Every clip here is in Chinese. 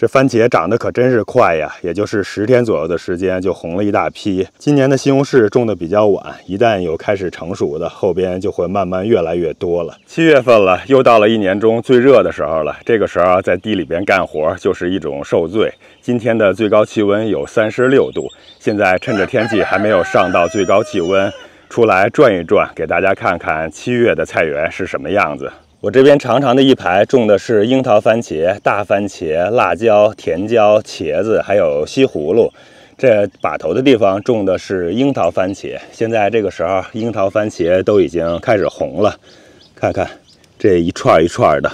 这番茄长得可真是快呀，也就是10天左右的时间就红了一大批。今年的西红柿种的比较晚，一旦有开始成熟的，后边就会慢慢越来越多了。7月份了，又到了一年中最热的时候了。这个时候在地里边干活就是一种受罪。今天的最高气温有36度，现在趁着天气还没有上到最高气温，出来转一转，给大家看看7月的菜园是什么样子。我这边长长的一排种的是樱桃番茄、大番茄、辣椒、甜椒、茄子，还有西葫芦。这把头的地方种的是樱桃番茄。现在这个时候，樱桃番茄都已经开始红了。看看这一串一串的，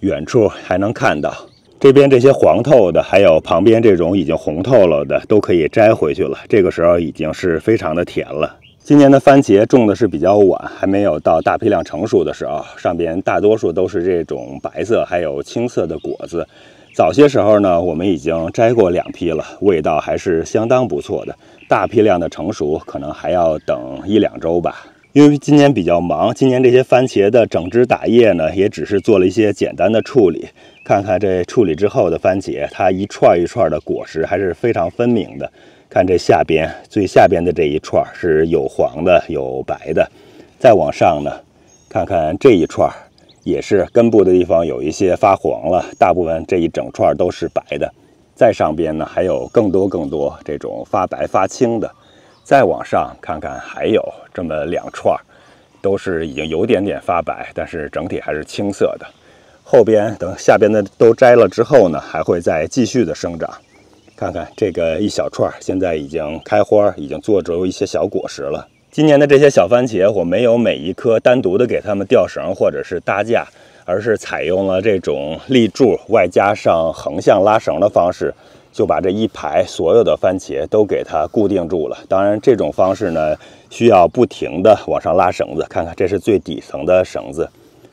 远处还能看到。这边这些黄透的，还有旁边这种已经红透了的，都可以摘回去了。这个时候已经是非常的甜了。今年的番茄种的是比较晚，还没有到大批量成熟的时候，上边大多数都是这种白色还有青色的果子。早些时候呢，我们已经摘过2批了，味道还是相当不错的。大批量的成熟可能还要等1-2周吧。因为今年比较忙，今年这些番茄的整枝打叶呢，也只是做了一些简单的处理。看看这处理之后的番茄，它一串一串的果实还是非常分明的。看这下边最下边的这一串是有黄的有白的，再往上呢，看看这一串也是根部的地方有一些发黄了，大部分这一整串都是白的。再上边呢还有更多这种发白发青的，再往上看看还有这么2串，都是已经有点发白，但是整体还是青色的。后边等下边的都摘了之后呢，还会再继续的生长。看看这个一小串，现在已经开花，已经做出一些小果实了。今年的这些小番茄，我没有每一颗单独的给它们吊绳或者是搭架，而是采用了这种立柱外加上横向拉绳的方式，就把这一排所有的番茄都给它固定住了。当然，这种方式呢，需要不停的往上拉绳子。看看，这是最底层的绳子，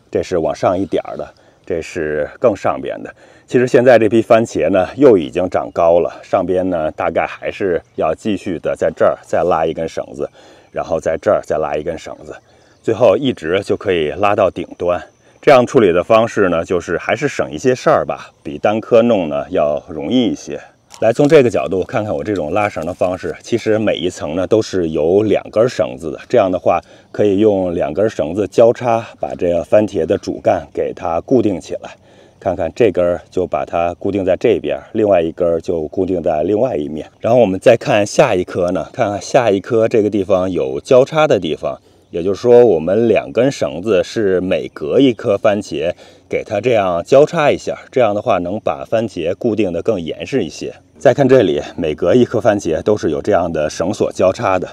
这是往上一点的，这是更上边的。其实现在这批番茄呢，又已经长高了，上边呢大概还是要继续的在这儿再拉一根绳子，然后在这儿再拉一根绳子，最后一直就可以拉到顶端。这样处理的方式呢，就是还是省一些事儿吧，比单颗弄呢要容易一些。来，从这个角度看看我这种拉绳的方式，其实每一层呢都是有2根绳子的，这样的话可以用2根绳子交叉把这个番茄的主干给它固定起来。看看这根就把它固定在这边，另外一根就固定在另外一面。然后我们再看下一颗呢，看看下一颗这个地方有交叉的地方，也就是说我们2根绳子是每隔一颗番茄给它这样交叉一下，这样的话能把番茄固定的更严实一些。再看这里，每隔一颗番茄都是有这样的绳索交叉的。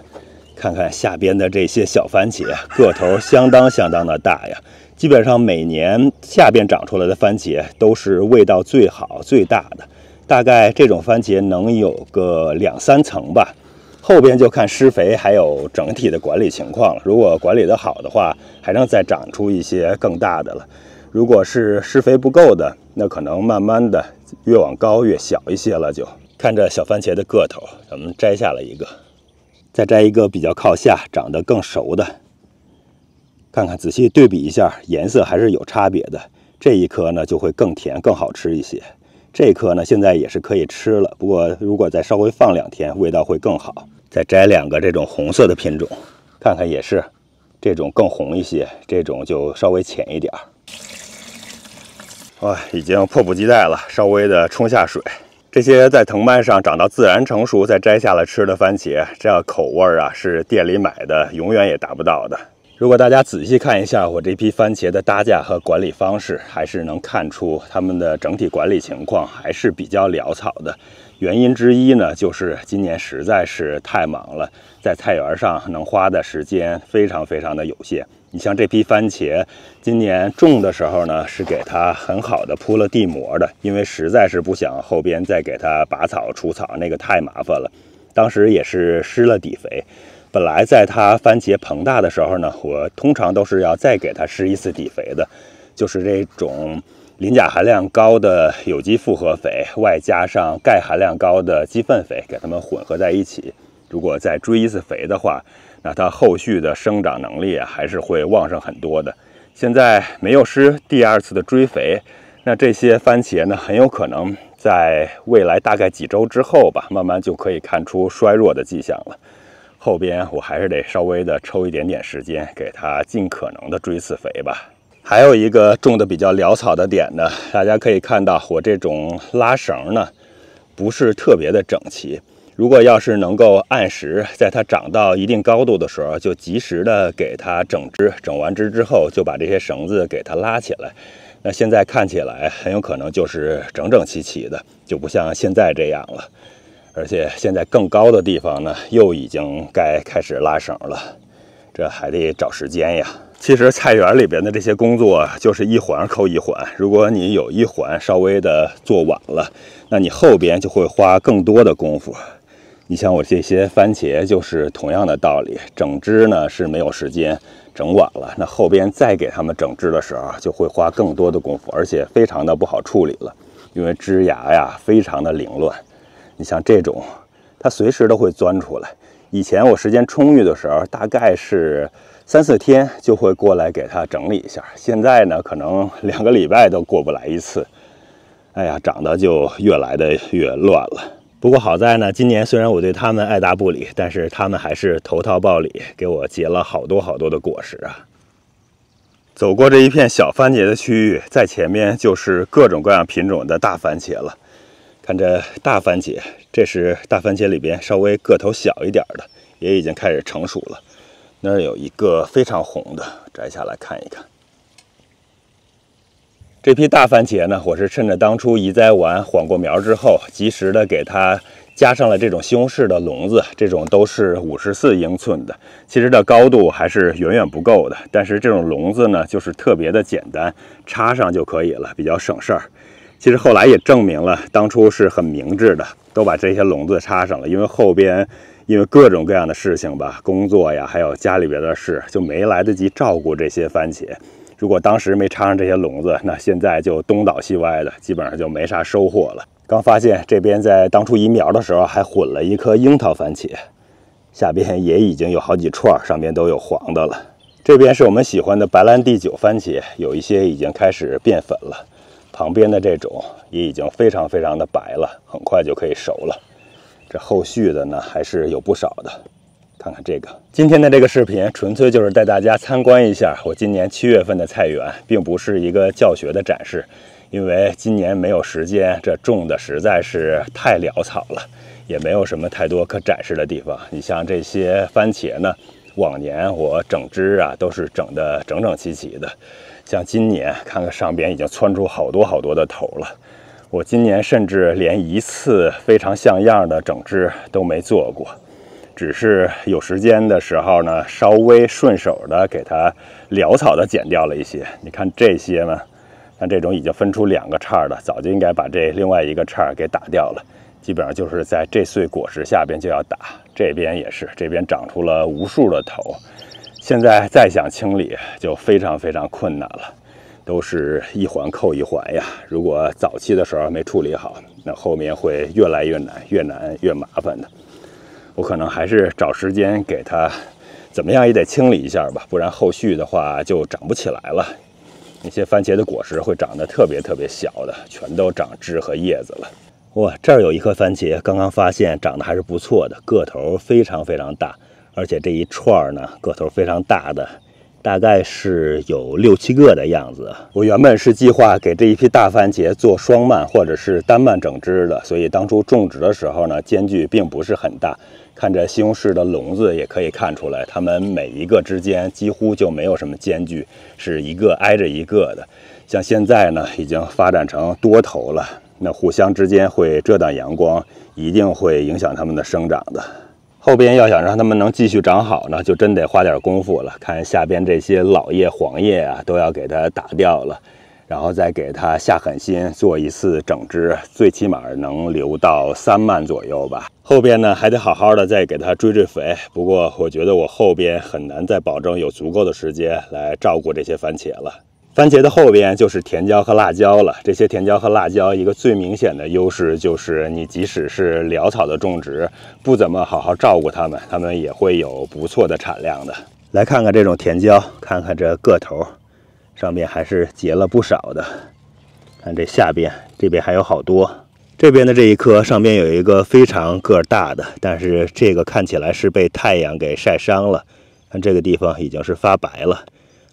看看下边的这些小番茄，个头相当的大呀。基本上每年下边长出来的番茄都是味道最好最大的，大概这种番茄能有个2-3层吧。后边就看施肥还有整体的管理情况了，如果管理的好的话，还能再长出一些更大的了。如果是施肥不够的，那可能慢慢的越往高越小一些了。就看着小番茄的个头，咱们摘下了一个，再摘一个比较靠下长得更熟的，看看仔细对比一下，颜色还是有差别的。这一颗呢就会更甜更好吃一些，这一颗呢现在也是可以吃了，不过如果再稍微放2天，味道会更好。再摘2个这种红色的品种，看看也是这种更红一些，这种就稍微浅一点。哇，已经迫不及待了，稍微的冲下水。这些在藤蔓上长到自然成熟再摘下来吃的番茄，这样口味啊是店里买的永远也达不到的。如果大家仔细看一下我这批番茄的搭架和管理方式，还是能看出他们的整体管理情况还是比较潦草的。原因之一呢，就是今年实在是太忙了，在菜园上能花的时间非常的有限。你像这批番茄，今年种的时候呢，是给它很好的铺了地膜的，因为实在是不想后边再给它拔草除草，那个太麻烦了。当时也是施了底肥。本来在它番茄膨大的时候呢，我通常都是要再给它施1次底肥的，就是这种磷钾含量高的有机复合肥，外加上钙含量高的鸡粪肥，给它们混合在一起。如果再追1次肥的话，那它后续的生长能力还是会旺盛很多的。现在没有施第2次的追肥，那这些番茄呢，很有可能在未来大概几周之后吧，慢慢就可以看出衰弱的迹象了。后边我还是得稍微的抽一点点时间，给它尽可能的追次肥吧。还有一个种的比较潦草的点呢，大家可以看到我这种拉绳呢，不是特别的整齐。如果要是能够按时在它长到一定高度的时候，就及时的给它整枝，整完枝之后就把这些绳子给它拉起来。那现在看起来很有可能就是整整齐齐的，就不像现在这样了。而且现在更高的地方呢，又已经该开始拉绳了，这还得找时间呀。其实菜园里边的这些工作就是一环扣一环，如果你有一环稍微的做晚了，那你后边就会花更多的功夫。你像我这些番茄就是同样的道理，整枝呢是没有时间，整晚了，那后边再给它们整枝的时候就会花更多的功夫，而且非常的不好处理了，因为枝芽呀非常的凌乱。你像这种，它随时都会钻出来。以前我时间充裕的时候，大概是3、4天就会过来给它整理一下，现在呢可能2个礼拜都过不来一次。哎呀，长得就越来的越乱了。不过好在呢，今年虽然我对他们爱答不理，但是他们还是投桃报李，给我结了好多的果实啊。走过这一片小番茄的区域，在前面就是各种各样品种的大番茄了。看这大番茄，这是大番茄里边稍微个头小一点的，也已经开始成熟了。那儿有一个非常红的，摘下来看一看。这批大番茄呢，我是趁着当初移栽完缓过苗之后，及时的给它加上了这种西红柿的笼子，这种都是54英寸的。其实这高度还是远远不够的，但是这种笼子呢，就是特别的简单，插上就可以了，比较省事儿。其实后来也证明了，当初是很明智的，都把这些笼子插上了，因为后边因为各种各样的事情吧，工作呀，还有家里边的事，就没来得及照顾这些番茄。如果当时没插上这些笼子，那现在就东倒西歪的，基本上就没啥收获了。刚发现这边在当初移苗的时候还混了一颗樱桃番茄，下边也已经有好几串，上边都有黄的了。这边是我们喜欢的白兰地9番茄，有一些已经开始变粉了，旁边的这种也已经非常的白了，很快就可以熟了。这后续的呢还是有不少的。看看这个，今天的这个视频纯粹就是带大家参观一下我今年7月份的菜园，并不是一个教学的展示，因为今年没有时间，这种的实在是太潦草了，也没有什么太多可展示的地方。你像这些番茄呢，往年我整枝啊都是整得整整齐齐的，像今年看看上边已经窜出好多的头了。我今年甚至连一次非常像样的整枝都没做过。只是有时间的时候呢，稍微顺手的给它潦草的剪掉了一些。你看这些呢，像这种已经分出2个叉的，早就应该把这另外一个叉给打掉了。基本上就是在这穗果实下边就要打，这边也是，这边长出了无数的头。现在再想清理就非常困难了，都是一环扣一环呀。如果早期的时候没处理好，那后面会越来越难，越难越麻烦的。我可能还是找时间给它怎么样也得清理一下吧，不然后续的话就长不起来了。那些番茄的果实会长得特别小的，全都长枝和叶子了。哇，这儿有一颗番茄，刚刚发现长得还是不错的，个头非常大，而且这一串呢个头非常大的，大概是有6、7个的样子。我原本是计划给这一批大番茄做双蔓或者是单蔓整枝的，所以当初种植的时候呢，间距并不是很大。看着西红柿的笼子也可以看出来，它们每一个之间几乎就没有什么间距，是一个挨着一个的。像现在呢，已经发展成多头了，那互相之间会遮挡阳光，一定会影响它们的生长的。后边要想让它们能继续长好呢，就真得花点功夫了。看下边这些老叶、黄叶啊，都要给它打掉了，然后再给它下狠心做一次整枝，最起码能留到3蔓左右吧。后边呢还得好好的再给它追肥。不过我觉得我后边很难再保证有足够的时间来照顾这些番茄了。番茄的后边就是甜椒和辣椒了。这些甜椒和辣椒一个最明显的优势就是，你即使是潦草的种植，不怎么好好照顾它们，它们也会有不错的产量的。来看看这种甜椒，看看这个头，上面还是结了不少的。看这下边，这边还有好多。这边的这一棵上边有一个非常个儿大的，但是这个看起来是被太阳给晒伤了。看这个地方已经是发白了，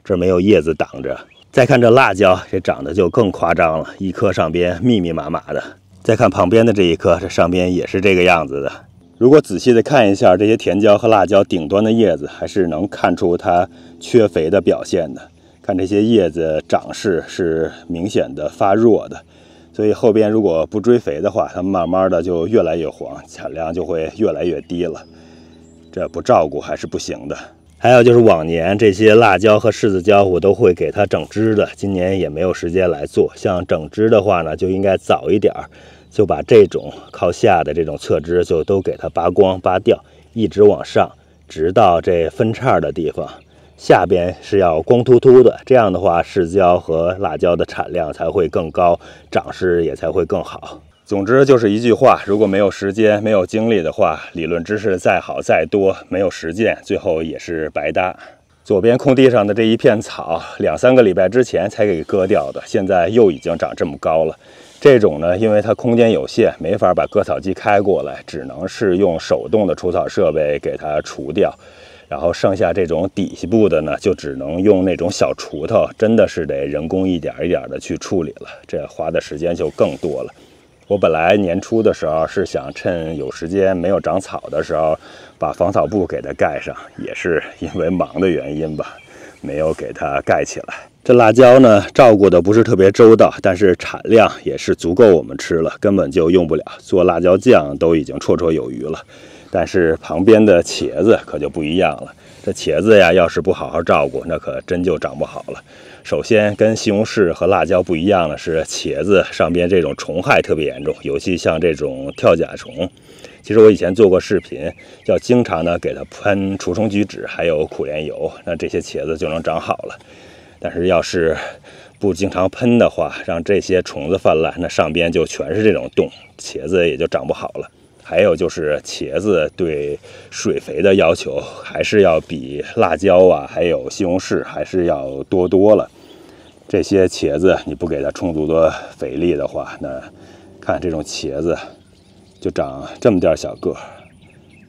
这儿没有叶子挡着。再看这辣椒，这长得就更夸张了，一棵上边密密麻麻的。再看旁边的这一棵，这上边也是这个样子的。如果仔细的看一下这些甜椒和辣椒顶端的叶子，还是能看出它缺肥的表现的。看这些叶子长势是明显的发弱的。所以后边如果不追肥的话，它慢慢的就越来越黄，产量就会越来越低了。这不照顾还是不行的。还有就是往年这些辣椒和柿子椒我都会给它整枝的，今年也没有时间来做。像整枝的话呢，就应该早一点，就把这种靠下的这种侧枝就都给它拔光拔掉，一直往上，直到这分叉的地方。下边是要光秃秃的，这样的话柿子椒和辣椒的产量才会更高，长势也才会更好。总之就是一句话，如果没有时间没有精力的话，理论知识再好再多，没有实践最后也是白搭。左边空地上的这一片草，2-3个礼拜之前才给割掉的，现在又已经长这么高了。这种呢，因为它空间有限，没法把割草机开过来，只能是用手动的除草设备给它除掉。然后剩下这种底下部的呢，就只能用那种小锄头，真的是得人工一点一点的去处理了，这花的时间就更多了。我本来年初的时候是想趁有时间没有长草的时候，把防草布给它盖上，也是因为忙的原因吧，没有给它盖起来。这辣椒呢，照顾的不是特别周到，但是产量也是足够我们吃了，根本就用不了，做辣椒酱都已经绰绰有余了。但是旁边的茄子可就不一样了，这茄子呀，要是不好好照顾，那可真就长不好了。首先跟西红柿和辣椒不一样的是，茄子上边这种虫害特别严重，尤其像这种跳甲虫。其实我以前做过视频，要经常的给它喷除虫菊酯还有苦楝油，那这些茄子就能长好了。但是要是不经常喷的话，让这些虫子泛滥，那上边就全是这种洞，茄子也就长不好了。还有就是茄子对水肥的要求还是要比辣椒啊，还有西红柿还是要多了。这些茄子你不给它充足的肥力的话，那看这种茄子就长这么点小个，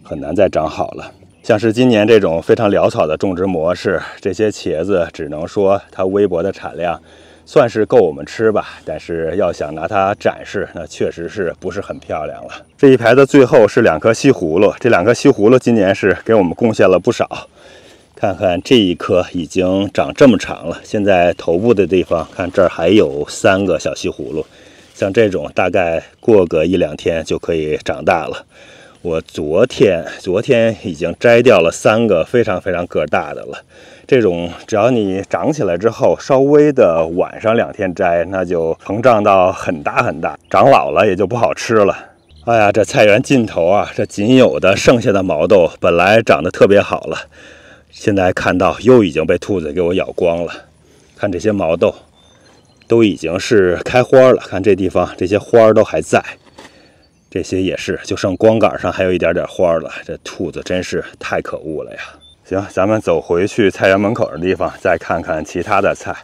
很难再长好了。像是今年这种非常潦草的种植模式，这些茄子只能说它微薄的产量算是够我们吃吧，但是要想拿它展示，那确实是不是很漂亮了。这一排的最后是2颗西葫芦，这2颗西葫芦今年是给我们贡献了不少。看看这一颗已经长这么长了，现在头部的地方看这儿还有3个小西葫芦，像这种大概过个1-2天就可以长大了。我昨天已经摘掉了3个非常个大的了。这种只要你长起来之后，稍微的晚上2天摘，那就膨胀到很大，长老了也就不好吃了。哎呀，这菜园尽头啊，这仅有的剩下的毛豆本来长得特别好了，现在看到又已经被兔子给我咬光了。看这些毛豆都已经是开花了，看这地方这些花都还在，这些也是就剩光杆上还有一点花了。这兔子真是太可恶了呀。行，咱们走回去菜园门口的地方，再看看其他的菜。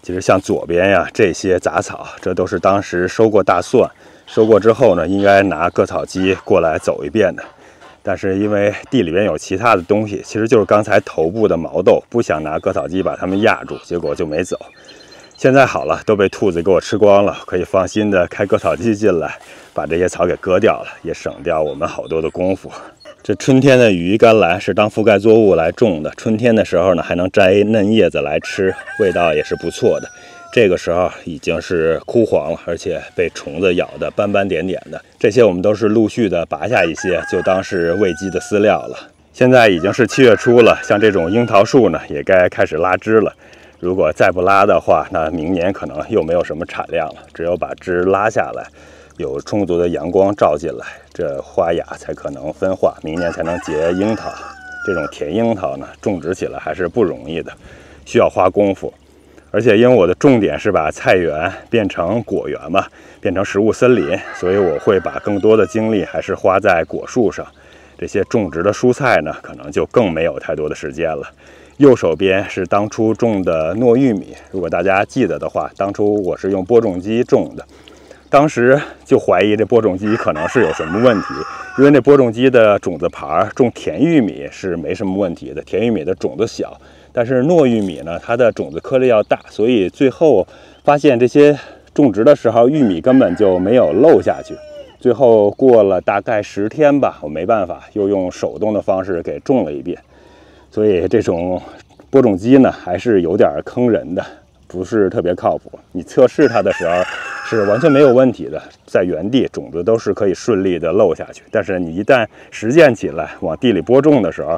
其实像左边呀，这些杂草，这都是当时收过大蒜，收过之后呢，应该拿割草机过来走一遍的。但是因为地里边有其他的东西，其实就是刚才头部的毛豆，不想拿割草机把它们压住，结果就没走。现在好了，都被兔子给我吃光了，可以放心的开割草机进来，把这些草给割掉了，也省掉我们好多的功夫。这春天的羽衣甘蓝是当覆盖作物来种的，春天的时候呢，还能摘嫩叶子来吃，味道也是不错的。这个时候已经是枯黄了，而且被虫子咬得斑斑点点的。这些我们都是陆续的拔下一些，就当是喂鸡的饲料了。现在已经是7月初了，像这种樱桃树呢，也该开始拉枝了。如果再不拉的话，那明年可能又没有什么产量了。只有把枝拉下来，有充足的阳光照进来，这花芽才可能分化，明年才能结樱桃。这种甜樱桃呢，种植起来还是不容易的，需要花功夫。而且因为我的重点是把菜园变成果园嘛，变成食物森林，所以我会把更多的精力还是花在果树上。这些种植的蔬菜呢，可能就更没有太多的时间了。右手边是当初种的糯玉米。如果大家记得的话，当初我是用播种机种的，当时就怀疑这播种机可能是有什么问题，因为那播种机的种子盘种甜玉米是没什么问题的，甜玉米的种子小，但是糯玉米呢，它的种子颗粒要大，所以最后发现这些种植的时候玉米根本就没有漏下去。最后过了大概10天吧，我没办法，又用手动的方式给种了一遍。所以这种播种机呢，还是有点坑人的，不是特别靠谱。你测试它的时候是完全没有问题的，在原地种子都是可以顺利的漏下去。但是你一旦实践起来，往地里播种的时候，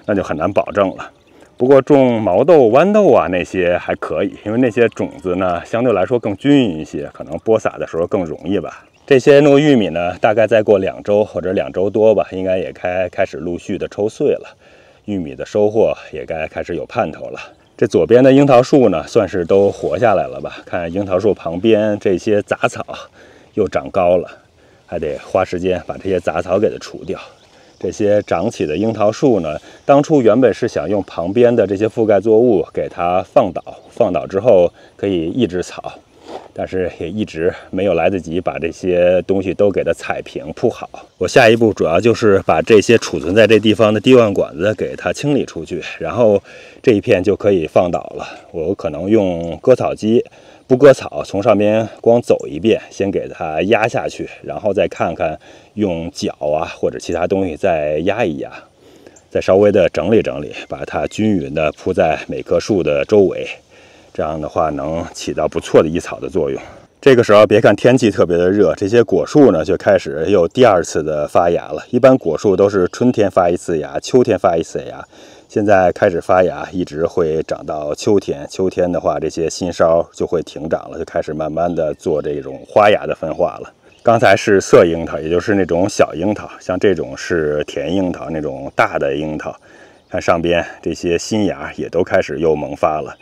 那就很难保证了。不过种毛豆、豌豆啊那些还可以，因为那些种子呢相对来说更均匀一些，可能播撒的时候更容易吧。这些糯玉米呢，大概再过2周或者2周多吧，应该也开始陆续的抽穗了。玉米的收获也该开始有盼头了。这左边的樱桃树呢，算是都活下来了吧？看樱桃树旁边这些杂草又长高了，还得花时间把这些杂草给它除掉。这些长起的樱桃树呢，当初原本是想用旁边的这些覆盖作物给它放倒之后可以抑制草。但是也一直没有来得及把这些东西都给它踩平铺好。我下一步主要就是把这些储存在这地方的滴灌管子给它清理出去，然后这一片就可以放倒了。我可能用割草机不割草，从上面光走一遍，先给它压下去，然后再看看用脚啊或者其他东西再压一压，再稍微的整理整理，把它均匀的铺在每棵树的周围。这样的话能起到不错的益草的作用。这个时候别看天气特别的热，这些果树呢就开始又第2次的发芽了。一般果树都是春天发1次芽，秋天发1次芽，现在开始发芽，一直会长到秋天。秋天的话，这些新梢就会停长了，就开始慢慢的做这种花芽的分化了。刚才是色樱桃，也就是那种小樱桃，像这种是甜樱桃，那种大的樱桃。看上边这些新芽也都开始又萌发了。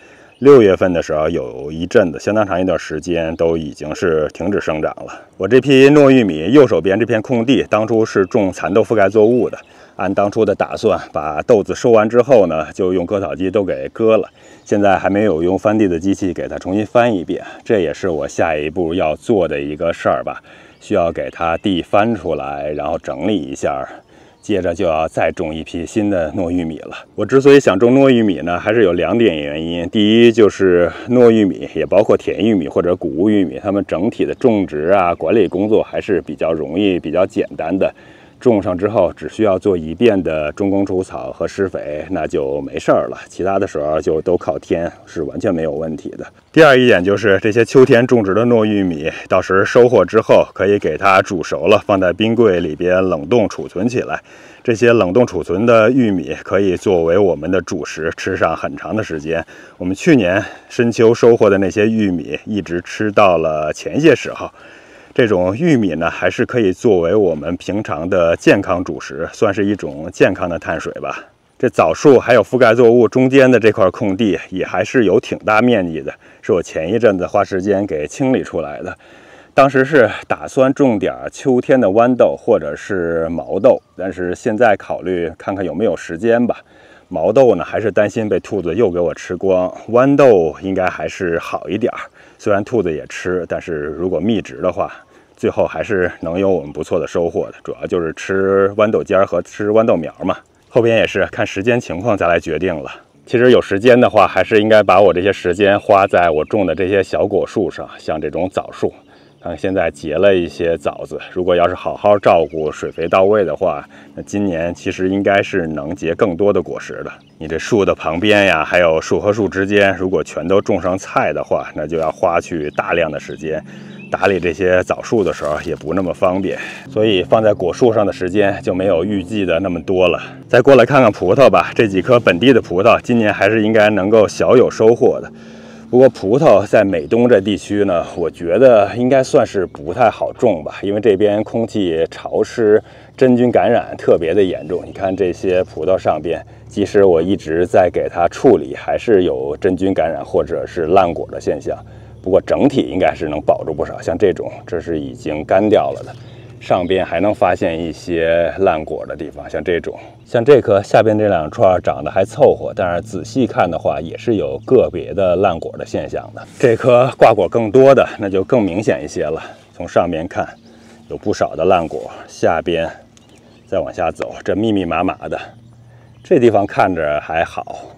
6月份的时候，有一阵子相当长一段时间都已经是停止生长了。我这批糯玉米右手边这片空地，当初是种蚕豆覆盖作物的。按当初的打算，把豆子收完之后呢，就用割草机都给割了。现在还没有用翻地的机器给它重新翻一遍，这也是我下一步要做的一个事儿吧。需要给它地翻出来，然后整理一下。接着就要再种一批新的糯玉米了。我之所以想种糯玉米呢，还是有2点原因。第一就是糯玉米，也包括甜玉米或者谷物玉米，它们整体的种植啊、管理工作还是比较容易、比较简单的。种上之后只需要做1遍的中工除草和施肥，那就没事儿了。其他的时候就都靠天，是完全没有问题的。第二一点就是这些秋天种植的糯玉米，到时收获之后可以给它煮熟了，放在冰柜里边冷冻储存起来。这些冷冻储存的玉米可以作为我们的主食，吃上很长的时间。我们去年深秋收获的那些玉米，一直吃到了前些时候。这种玉米呢，还是可以作为我们平常的健康主食，算是一种健康的碳水吧。这枣树还有覆盖作物中间的这块空地，也还是有挺大面积的，是我前一阵子花时间给清理出来的。当时是打算种点秋天的豌豆或者是毛豆，但是现在考虑看看有没有时间吧。毛豆呢，还是担心被兔子又给我吃光，豌豆应该还是好一点，虽然兔子也吃，但是如果密植的话，最后还是能有我们不错的收获的，主要就是吃豌豆尖和吃豌豆苗嘛。后边也是看时间情况再来决定了。其实有时间的话，还是应该把我这些时间花在我种的这些小果树上，像这种枣树。现在结了一些枣子，如果要是好好照顾、水肥到位的话，那今年其实应该是能结更多的果实的。你这树的旁边呀，还有树和树之间，如果全都种上菜的话，那就要花去大量的时间。打理这些枣树的时候也不那么方便，所以放在果树上的时间就没有预计的那么多了。再过来看看葡萄吧，这几颗本地的葡萄，今年还是应该能够小有收获的。不过葡萄在美东这地区呢，我觉得应该算是不太好种吧，因为这边空气潮湿，真菌感染特别的严重。你看这些葡萄上边，即使我一直在给它处理，还是有真菌感染或者是烂果的现象。不过整体应该是能保住不少，像这种，这是已经干掉了的。上边还能发现一些烂果的地方，像这种，像这棵下边这2串长得还凑合，但是仔细看的话，也是有个别的烂果的现象的。这棵挂果更多的，那就更明显一些了。从上边看，有不少的烂果，下边再往下走，这密密麻麻的，这地方看着还好。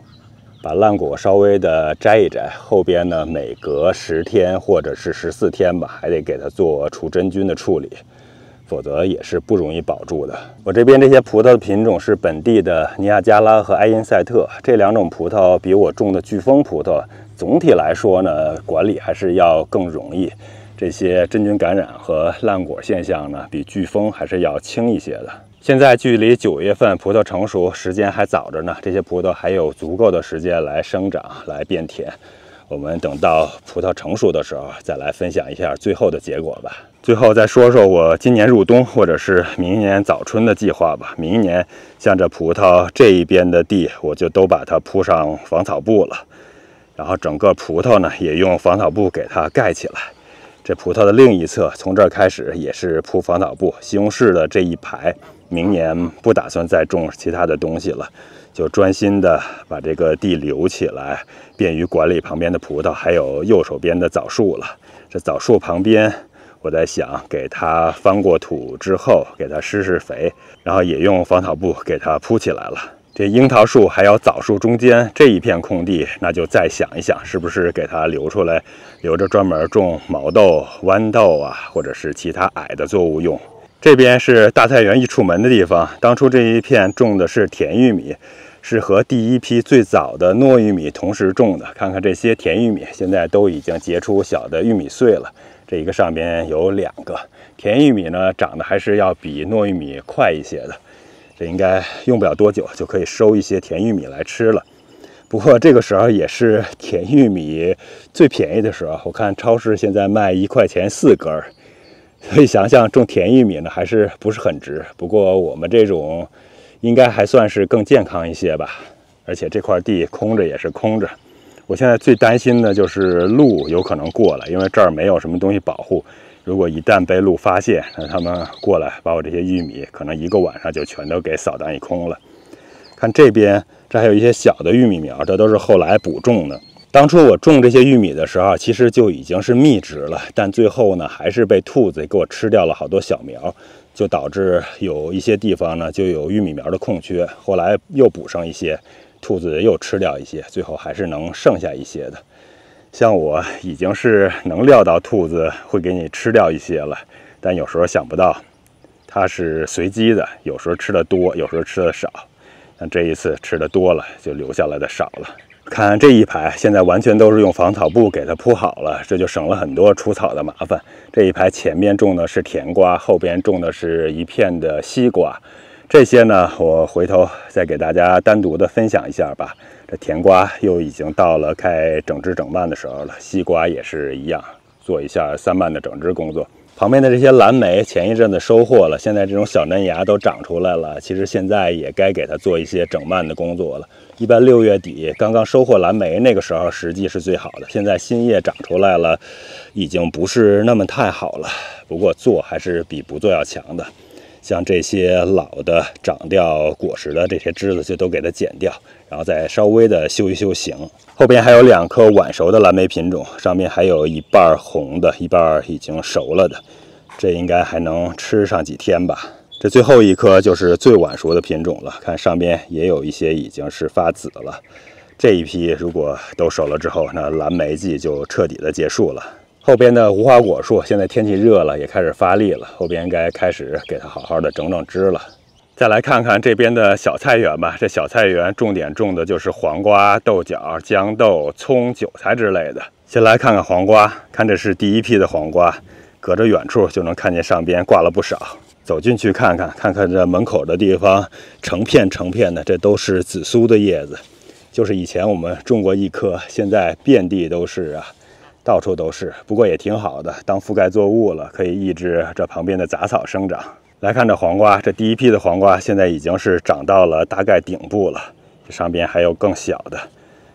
把烂果稍微的摘一摘，后边呢每隔10天或者是14天吧，还得给它做除真菌的处理，否则也是不容易保住的。我这边这些葡萄的品种是本地的尼亚加拉和埃因塞特，这2种葡萄比我种的飓风葡萄总体来说呢，管理还是要更容易。这些真菌感染和烂果现象呢，比飓风还是要轻一些的。现在距离9月份葡萄成熟时间还早着呢，这些葡萄还有足够的时间来生长、来变甜。我们等到葡萄成熟的时候，再来分享一下最后的结果吧。最后再说说我今年入冬或者是明年早春的计划吧。明年像这葡萄这一边的地，我就都把它铺上防草布了，然后整个葡萄呢也用防草布给它盖起来。这葡萄的另一侧，从这儿开始也是铺防草布。西红柿的这一排，明年不打算再种其他的东西了，就专心的把这个地留起来，便于管理旁边的葡萄，还有右手边的枣树了。这枣树旁边，我在想给它翻过土之后，给它施肥，然后也用防草布给它铺起来了。这樱桃树还有枣树中间这一片空地，那就再想一想，是不是给它留出来，留着专门种毛豆、豌豆啊，或者是其他矮的作物用。这边是大菜园一出门的地方，当初这一片种的是甜玉米，是和第一批最早的糯玉米同时种的。看看这些甜玉米，现在都已经结出小的玉米穗了。这一个上边有2个甜玉米呢，长得还是要比糯玉米快一些的。这应该用不了多久就可以收一些甜玉米来吃了。不过这个时候也是甜玉米最便宜的时候，我看超市现在卖1块钱4根儿，所以想想种甜玉米呢还是不是很值。不过我们这种应该还算是更健康一些吧，而且这块地空着也是空着。我现在最担心的就是鹿有可能过来，因为这儿没有什么东西保护。如果一旦被鹿发现，那他们过来把我这些玉米可能1个晚上就全都给扫荡一空了。看这边，这还有一些小的玉米苗，这都是后来补种的。当初我种这些玉米的时候，其实就已经是密植了，但最后呢，还是被兔子给我吃掉了好多小苗，就导致有一些地方呢就有玉米苗的空缺。后来又补上一些，兔子又吃掉一些，最后还是能剩下一些的。像我已经是能料到兔子会给你吃掉一些了，但有时候想不到它是随机的，有时候吃的多，有时候吃的少。但这一次吃的多了，就留下来的少了。看这一排，现在完全都是用防草布给它铺好了，这就省了很多除草的麻烦。这一排前面种的是甜瓜，后边种的是一片的西瓜。这些呢，我回头再给大家单独的分享一下吧。这甜瓜又已经到了该整枝整蔓的时候了，西瓜也是一样，做一下3蔓的整枝工作。旁边的这些蓝莓前一阵子收获了，现在这种小嫩芽都长出来了，其实现在也该给它做一些整蔓的工作了。一般6月底刚刚收获蓝莓，那个时候时机是最好的。现在新叶长出来了，已经不是那么太好了，不过做还是比不做要强的。像这些老的长掉果实的这些枝子就都给它剪掉，然后再稍微的修一修形。后边还有2颗晚熟的蓝莓品种，上面还有一半红的，一半已经熟了的，这应该还能吃上几天吧。这最后一颗就是最晚熟的品种了，看上边也有一些已经是发紫了。这一批如果都熟了之后，那蓝莓季就彻底的结束了。后边的无花果树现在天气热了，也开始发力了，后边应该开始给它好好的整整枝了。再来看看这边的小菜园吧，这小菜园重点种的就是黄瓜、豆角、豇豆、葱、韭菜之类的。先来看看黄瓜，看这是第一批的黄瓜，隔着远处就能看见上边挂了不少。走进去看看，看看这门口的地方，成片成片的，这都是紫苏的叶子，就是以前我们种过一棵，现在遍地都是啊。到处都是，不过也挺好的，当覆盖作物了，可以抑制这旁边的杂草生长。来看这黄瓜，这第一批的黄瓜现在已经是长到了大概顶部了，这上边还有更小的。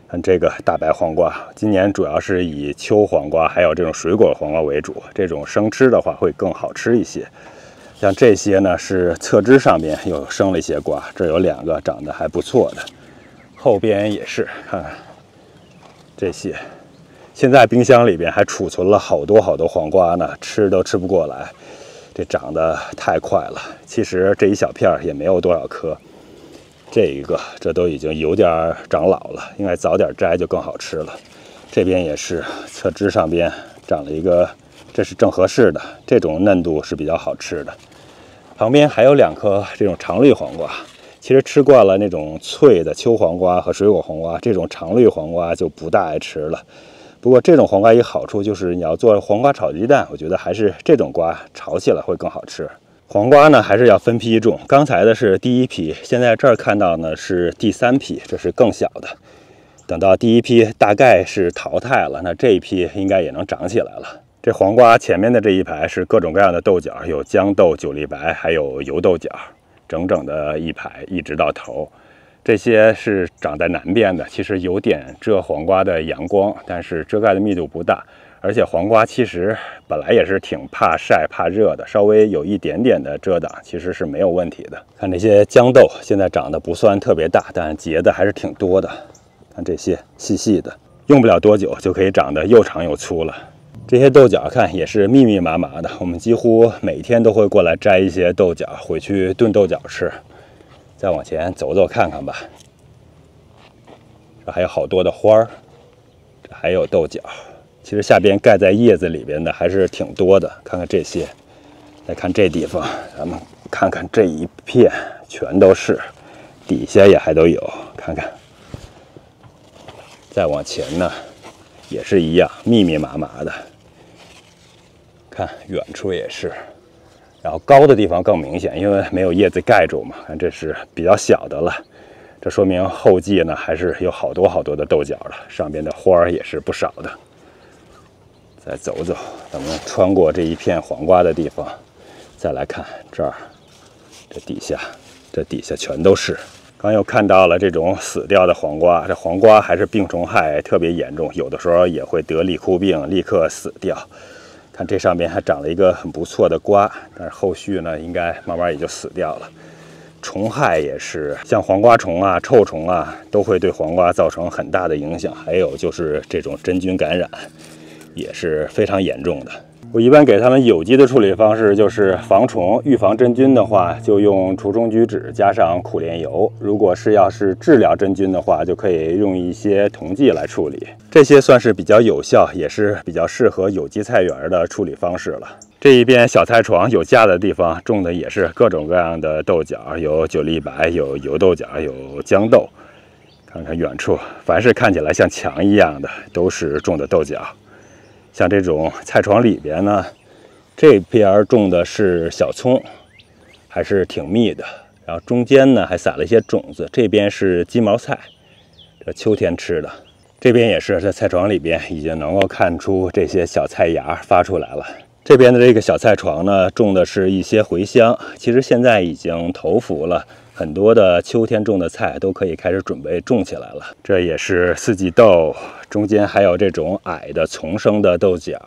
看这个大白黄瓜，今年主要是以秋黄瓜还有这种水果黄瓜为主，这种生吃的话会更好吃一些。像这些呢是侧枝上边又生了一些瓜，这有2个长得还不错的，后边也是，看看这些。现在冰箱里边还储存了好多黄瓜呢，吃都吃不过来，这长得太快了。其实这一小片也没有多少颗，这一个这都已经有点长老了，应该早点摘就更好吃了。这边也是侧枝上边长了一个，这是正合适的，这种嫩度是比较好吃的。旁边还有2颗这种常绿黄瓜，其实吃惯了那种脆的秋黄瓜和水果黄瓜，这种常绿黄瓜就不大爱吃了。不过这种黄瓜一个好处就是你要做黄瓜炒鸡蛋，我觉得还是这种瓜炒起来会更好吃。黄瓜呢还是要分批种，刚才的是第1批，现在这儿看到呢是第3批，这是更小的。等到第1批大概是淘汰了，那这一批应该也能长起来了。这黄瓜前面的这一排是各种各样的豆角，有豇豆、九粒白，还有油豆角，整整的一排一直到头。这些是长在南边的，其实有点遮黄瓜的阳光，但是遮盖的密度不大。而且黄瓜其实本来也是挺怕晒怕热的，稍微有一点点的遮挡其实是没有问题的。看这些豇豆现在长得不算特别大，但结的还是挺多的。看这些细细的，用不了多久就可以长得又长又粗了。这些豆角看也是密密麻麻的，我们几乎每天都会过来摘一些豆角回去炖豆角吃。再往前走走看看吧，这还有好多的花儿，这还有豆角。其实下边盖在叶子里边的还是挺多的，看看这些，再看这地方，咱们看看这一片全都是，底下也还都有，看看。再往前呢，也是一样，密密麻麻的。看远处也是，然后高的地方更明显，因为没有叶子盖住嘛。看这是比较小的了，这说明后继呢还是有好多的豆角了，上边的花儿也是不少的。再走走，咱们穿过这一片黄瓜的地方，再来看这儿，这底下全都是。刚又看到了这种死掉的黄瓜，这黄瓜还是病虫害特别严重，有的时候也会得立枯病，立刻死掉。看这上面还长了一个很不错的瓜，但是后续呢，应该慢慢也就死掉了。虫害也是，像黄瓜虫啊、臭虫啊，都会对黄瓜造成很大的影响。还有就是这种真菌感染，也是非常严重的。我一般给它们有机的处理方式就是防虫、预防真菌的话，就用除虫菊酯加上苦楝油；如果要是治疗真菌的话，就可以用一些溶剂来处理。这些算是比较有效，也是比较适合有机菜园的处理方式了。这一边小菜床有架的地方种的也是各种各样的豆角，有九粒白，有油豆角，有豇豆。看看远处，凡是看起来像墙一样的，都是种的豆角。像这种菜床里边呢，这边种的是小葱，还是挺密的。然后中间呢还撒了一些种子，这边是鸡毛菜，这秋天吃的。这边也是在菜床里边已经能够看出这些小菜芽发出来了。这边的这个小菜床呢，种的是一些茴香，其实现在已经头伏了。很多的秋天种的菜都可以开始准备种起来了。这也是四季豆，中间还有这种矮的丛生的豆角，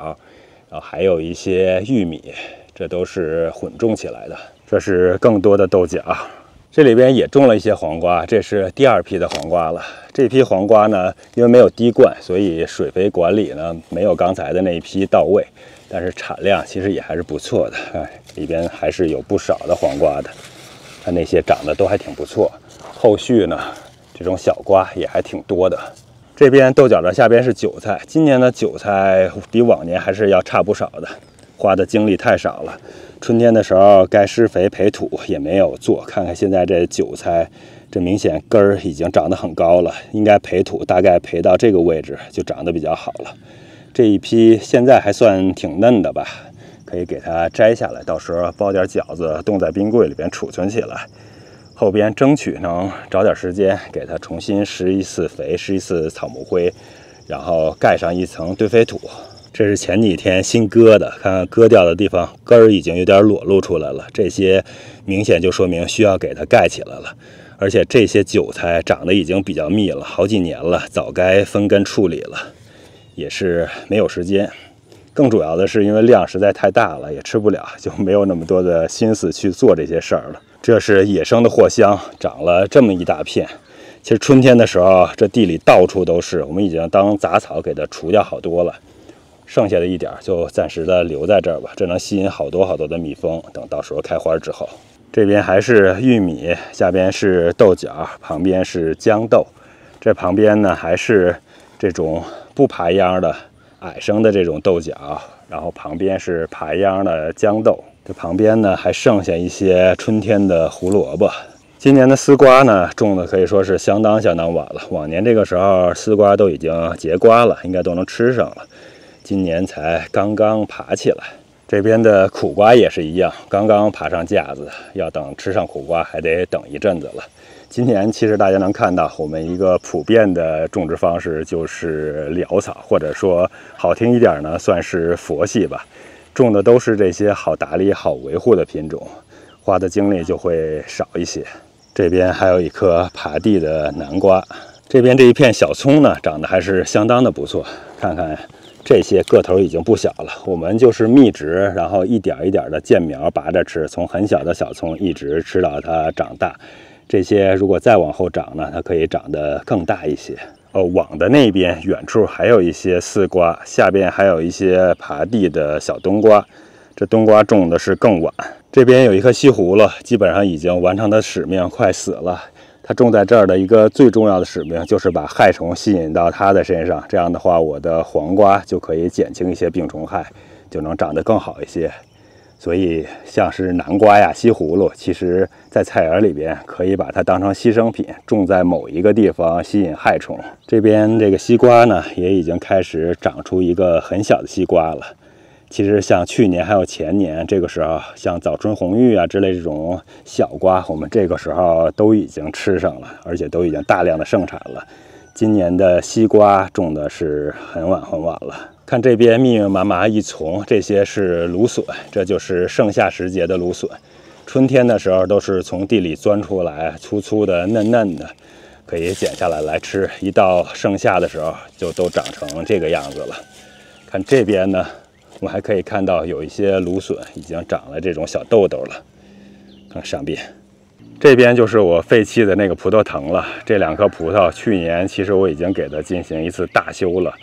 然后还有一些玉米，这都是混种起来的。这是更多的豆角，这里边也种了一些黄瓜，这是第2批的黄瓜了。这批黄瓜呢，因为没有滴灌，所以水肥管理呢没有刚才的那一批到位，但是产量其实也还是不错的。里边还是有不少的黄瓜的。看那些长得都还挺不错，后续呢，这种小瓜也还挺多的。这边豆角的下边是韭菜，今年的韭菜比往年还是要差不少的，花的精力太少了。春天的时候该施肥培土也没有做，看看现在这韭菜，这明显根儿已经长得很高了，应该培土大概培到这个位置就长得比较好了。这一批现在还算挺嫩的吧。可以给它摘下来，到时候包点饺子，冻在冰柜里边储存起来。后边争取能找点时间给它重新施一次肥，施一次草木灰，然后盖上一层堆肥土。这是前几天新割的，看看割掉的地方根儿已经有点裸露出来了，这些明显就说明需要给它盖起来了。而且这些韭菜长得已经比较密了，好几年了，早该分根处理了，也是没有时间。更主要的是因为量实在太大了，也吃不了，就没有那么多的心思去做这些事儿了。这是野生的藿香，长了这么一大片。其实春天的时候，这地里到处都是，我们已经当杂草给它除掉好多了。剩下的一点就暂时的留在这儿吧，这能吸引好多好多的蜜蜂。等到时候开花之后，这边还是玉米，下边是豆角，旁边是豇豆。这旁边呢还是这种不爬秧的矮生的这种豆角，然后旁边是爬秧的豇豆。这旁边呢还剩下一些春天的胡萝卜。今年的丝瓜呢种的可以说是相当晚了，往年这个时候丝瓜都已经结瓜了，应该都能吃上了。今年才刚刚爬起来。这边的苦瓜也是一样，刚刚爬上架子，要等吃上苦瓜还得等一阵子了。今年其实大家能看到，我们一个普遍的种植方式就是潦草，或者说好听一点呢，算是佛系吧。种的都是这些好打理、好维护的品种，花的精力就会少一些。这边还有一颗爬地的南瓜，这边这一片小葱呢，长得还是相当的不错，看看。这些个头已经不小了，我们就是密植，然后一点一点的见苗拔着吃，从很小的小葱一直吃到它长大。这些如果再往后长呢，它可以长得更大一些。网的那边远处还有一些丝瓜，下边还有一些爬地的小冬瓜。这冬瓜种的是更晚。这边有一颗西葫芦，基本上已经完成它的使命，快死了。它种在这儿的一个最重要的使命就是把害虫吸引到它的身上，这样的话，我的黄瓜就可以减轻一些病虫害，就能长得更好一些。所以，像是南瓜呀、西葫芦，其实在菜园里边可以把它当成牺牲品，种在某一个地方吸引害虫。这边这个西瓜呢，也已经开始长出一个很小的西瓜了。其实像去年还有前年这个时候，像早春红玉啊之类这种小瓜，我们这个时候都已经吃上了，而且都已经大量的盛产了。今年的西瓜种的是很晚了。看这边密密麻麻一丛，这些是芦笋，这就是盛夏时节的芦笋。春天的时候都是从地里钻出来，粗粗的、嫩嫩的，可以剪下来吃。一到盛夏的时候，就都长成这个样子了。看这边呢。我们还可以看到有一些芦笋已经长了这种小豆豆了，看上边。这边就是我废弃的那个葡萄藤了。这2颗葡萄去年其实我已经给它进行一次大修了，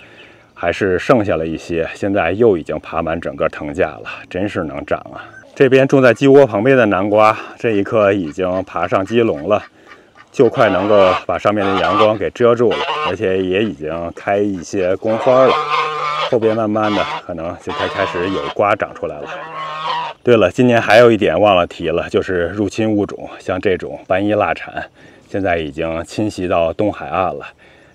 还是剩下了一些，现在又已经爬满整个藤架了，真是能长啊！这边种在鸡窝旁边的南瓜，这一颗已经爬上鸡笼了，就快能够把上面的阳光给遮住了，而且也已经开一些公花了。后边慢慢的可能就开始有瓜长出来了。对了，今年还有一点忘了提了，就是入侵物种，像这种斑衣蜡蝉，现在已经侵袭到东海岸了，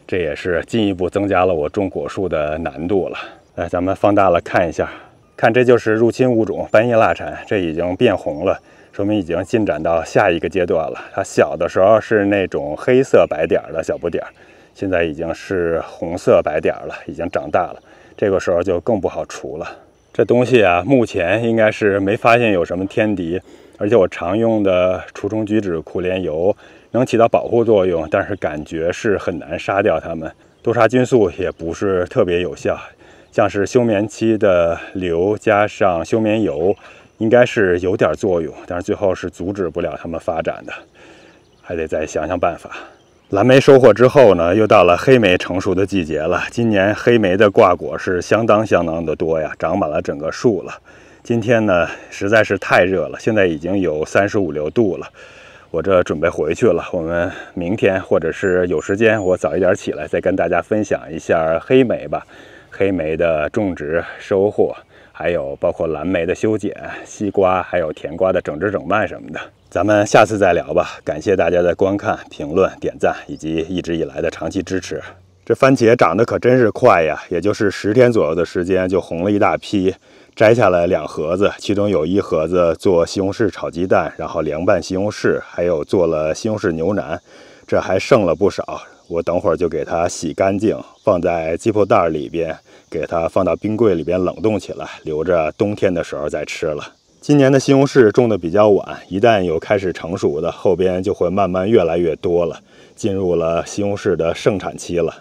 这也是进一步增加了我种果树的难度了。来，咱们放大了看一下，看这就是入侵物种斑衣蜡蝉，这已经变红了，说明已经进展到下一个阶段了。它小的时候是那种黑色白点的小不点，现在已经是红色白点了，已经长大了。这个时候就更不好除了。这东西啊，目前应该是没发现有什么天敌，而且我常用的除虫菊酯苦楝油能起到保护作用，但是感觉是很难杀掉它们。多杀菌素也不是特别有效，像是休眠期的硫加上休眠油，应该是有点作用，但是最后是阻止不了它们发展的，还得再想想办法。蓝莓收获之后呢，又到了黑莓成熟的季节了。今年黑莓的挂果是相当的多呀，长满了整个树了。今天呢，实在是太热了，现在已经有35、6度了。我这准备回去了，我们明天或者是有时间，我早一点起来再跟大家分享一下黑莓吧。黑莓的种植、收获，还有包括蓝莓的修剪、西瓜还有甜瓜的整枝整蔓什么的。咱们下次再聊吧，感谢大家的观看、评论、点赞以及一直以来的长期支持。这番茄长得可真是快呀，也就是10天左右的时间就红了一大批，摘下来2盒子，其中有1盒子做西红柿炒鸡蛋，然后凉拌西红柿，还有做了西红柿牛腩，这还剩了不少。我等会儿就给它洗干净，放在鸡泡袋里边，给它放到冰柜里边冷冻起来，留着冬天的时候再吃了。今年的西红柿种的比较晚，一旦有开始成熟的，后边就会慢慢越来越多了，进入了西红柿的盛产期了。